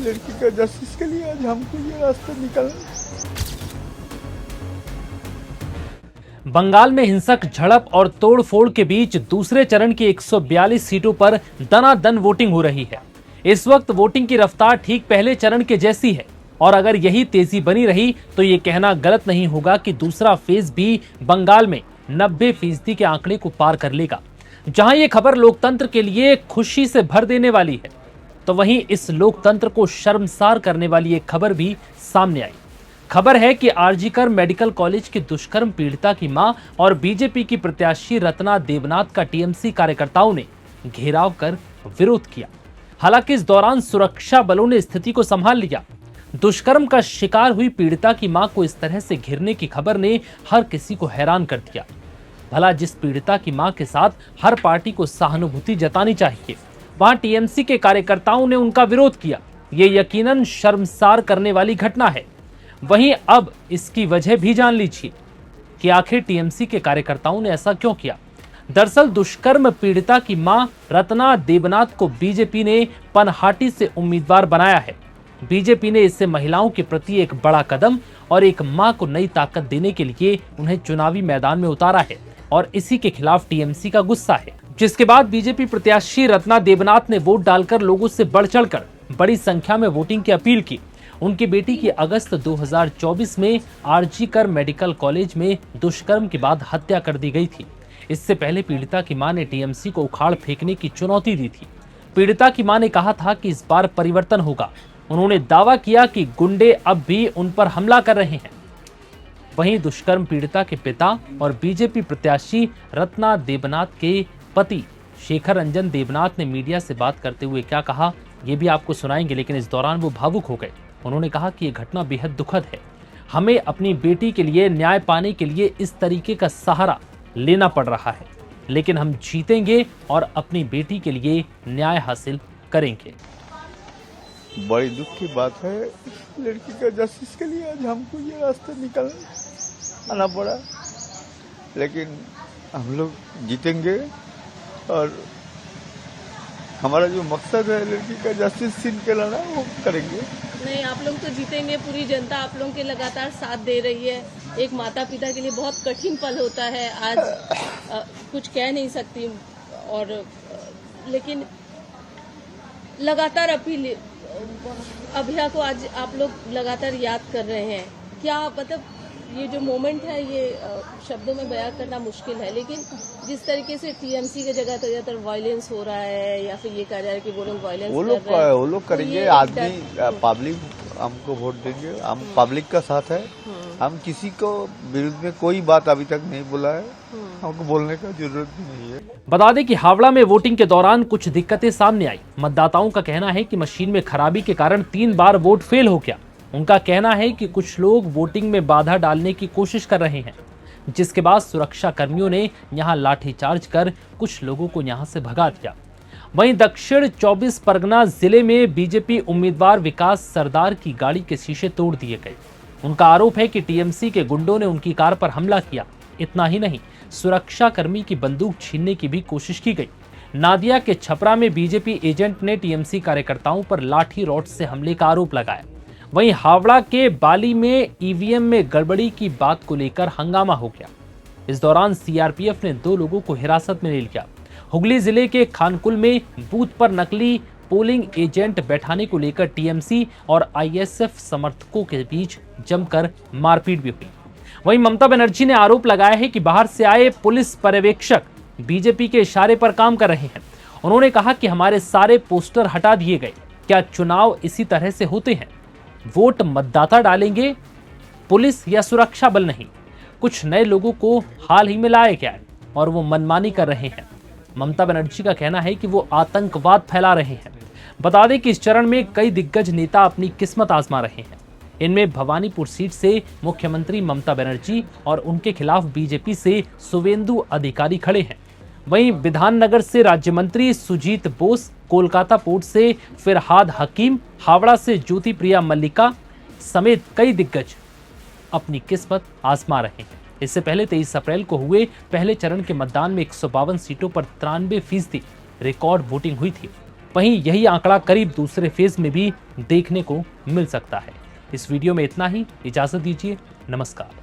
लड़की का जस्टिस के लिए आज हमको ये रास्ता निकालना। बंगाल में हिंसक झड़प और तोड़फोड़ के बीच दूसरे चरण की 142 सीटों पर दनादन वोटिंग हो रही है। इस वक्त वोटिंग की रफ्तार ठीक पहले चरण के जैसी है और अगर यही तेजी बनी रही तो ये कहना गलत नहीं होगा कि दूसरा फेज भी बंगाल में 90% के आंकड़े को पार कर लेगा। जहां ये खबर लोकतंत्र के लिए खुशी से भर देने वाली है, तो वहीं इस लोकतंत्र को शर्मसार करने वाली एक खबर भी सामने आई। खबर है कि आरजीकर मेडिकल कॉलेज की दुष्कर्म पीड़िता की मां और बीजेपी की प्रत्याशी रत्ना देवनाथ का टीएमसी कार्यकर्ताओं ने घेराव कर विरोध किया। हालांकि इस दौरान सुरक्षा बलों ने स्थिति को संभाल लिया। दुष्कर्म का शिकार हुई पीड़िता की मां को इस तरह से घिरने की खबर ने हर किसी को हैरान कर दिया। भला जिस पीड़िता की मां के साथ हर पार्टी को सहानुभूति जतानी चाहिए, वहां टीएमसी के कार्यकर्ताओं ने उनका विरोध किया। ये यकीनन शर्मसार करने वाली घटना है। वहीं अब इसकी वजह भी जान लीजिए कि आखिर टीएमसी के कार्यकर्ताओं ने ऐसा क्यों किया। दरअसल दुष्कर्म पीड़िता की मां रत्ना देवनाथ को बीजेपी ने पनहाटी से उम्मीदवार बनाया है। बीजेपी ने इससे महिलाओं के प्रति एक बड़ा कदम और एक मां को नई ताकत देने के लिए उन्हें चुनावी मैदान में उतारा है और इसी के खिलाफ टीएमसी का गुस्सा है। जिसके बाद बीजेपी प्रत्याशी रत्ना देवनाथ ने वोट डालकर लोगों से बढ़ चढ़कर बड़ी संख्या में वोटिंग की अपील की। उनकी बेटी की अगस्त 2024 में आरजीकर मेडिकल कॉलेज में दुष्कर्म के बाद हत्या कर दी गई थी। इससे पहले पीड़िता की मां ने टीएमसी को उखाड़ फेंकने की चुनौती दी थी। पीड़िता की मां ने कहा था कि इस बार परिवर्तन होगा। उन्होंने दावा किया कि गुंडे अब भी उन पर हमला कर रहे हैं। वहीं दुष्कर्म पीड़िता के पिता और बीजेपी प्रत्याशी रत्ना देवनाथ के पति शेखर रंजन देवनाथ ने मीडिया से बात करते हुए क्या कहा, ये भी आपको सुनाएंगे, लेकिन इस दौरान वो भावुक हो गए। उन्होंने कहा कि यह घटना बेहद दुखद है। हमें अपनी बेटी के लिए न्याय पाने के लिए इस तरीके का सहारा लेना पड़ रहा है, लेकिन हम जीतेंगे और अपनी बेटी के लिए न्याय हासिल करेंगे। बड़ी दुख की बात है, लड़की का जस्टिस के लिए आज हमको ये रास्ता निकालना पड़ा, लेकिन हम लोग जीतेंगे और हमारा जो मकसद है लड़की का जस्टिस छीन के लाना, वो करेंगे। नहीं, आप लोग तो जीतेंगे। पूरी जनता आप लोगों के लगातार साथ दे रही है। एक माता पिता के लिए बहुत कठिन पल होता है। आज कुछ कह नहीं सकती और लेकिन लगातार अपील अभिया को आज आप लोग लगातार याद कर रहे हैं। क्या मतलब ये जो मोमेंट है ये शब्दों में बयां करना मुश्किल है, लेकिन जिस तरीके से टीएमसी की जगह ज्यादातर वायलेंस हो रहा है या फिर ये कहा जा रहा है कि वो लोग वायलेंस वो लोग करेंगे। आदमी पब्लिक हमको वोट देंगे, हम पब्लिक का साथ है। हम किसी को विरुद्ध में कोई बात अभी तक नहीं बोला है, हमको बोलने का जरूरत भी नहीं है। बता दें कि हावड़ा में वोटिंग के दौरान कुछ दिक्कतें सामने आई। मतदाताओं का कहना है कि मशीन में खराबी के कारण 3 बार वोट फेल हो गया। उनका कहना है कि कुछ लोग वोटिंग में बाधा डालने की कोशिश कर रहे हैं, जिसके बाद सुरक्षा कर्मियों ने यहां लाठीचार्ज कर कुछ लोगों को यहां से भगा दिया। वहीं दक्षिण 24 परगना जिले में बीजेपी उम्मीदवार विकास सरदार की गाड़ी के शीशे तोड़ दिए गए। उनका आरोप है कि टीएमसी के गुंडों ने उनकी कार पर हमला किया। इतना ही नहीं, सुरक्षा कर्मी की बंदूक छीनने की भी कोशिश की गई। नादिया के छपरा में बीजेपी एजेंट ने टीएमसी कार्यकर्ताओं पर लाठी रॉड से हमले का आरोप लगाया। वहीं हावड़ा के बाली में ईवीएम में गड़बड़ी की बात को लेकर हंगामा हो गया। इस दौरान सीआरपीएफ ने 2 लोगों को हिरासत में ले लिया। हुगली जिले के खानकुल में बूथ पर नकली पोलिंग एजेंट बैठाने को लेकर टीएमसी और आईएसएफ समर्थकों के बीच जमकर मारपीट भी हुई। वहीं ममता बनर्जी ने आरोप लगाया है कि बाहर से आए पुलिस पर्यवेक्षक बीजेपी के इशारे पर काम कर रहे हैं। उन्होंने कहा कि हमारे सारे पोस्टर हटा दिए गए। क्या चुनाव इसी तरह से होते हैं? वोट मतदाता डालेंगे, पुलिस या सुरक्षा बल नहीं। कुछ नए लोगों को हाल ही में लाया गया है और वो मनमानी कर रहे हैं। ममता बनर्जी का कहना है कि वो आतंकवाद फैला रहे हैं। बता दें कि इस चरण में कई दिग्गज नेता अपनी किस्मत आजमा रहे हैं। इनमें भवानीपुर सीट से मुख्यमंत्री ममता बनर्जी और उनके खिलाफ बीजेपी से शुवेंदु अधिकारी खड़े हैं। वहीं विधाननगर से राज्य मंत्री सुजीत बोस, कोलकाता पोर्ट से फिरहाद हकीम, हावड़ा से ज्योति प्रिया मल्लिका समेत कई दिग्गज अपनी किस्मत आजमा रहे हैं। इससे पहले 23 अप्रैल को हुए पहले चरण के मतदान में 152 सीटों पर 93% रिकॉर्ड वोटिंग हुई थी। वहीं यही आंकड़ा करीब दूसरे फेज में भी देखने को मिल सकता है। इस वीडियो में इतना ही, इजाजत दीजिए, नमस्कार।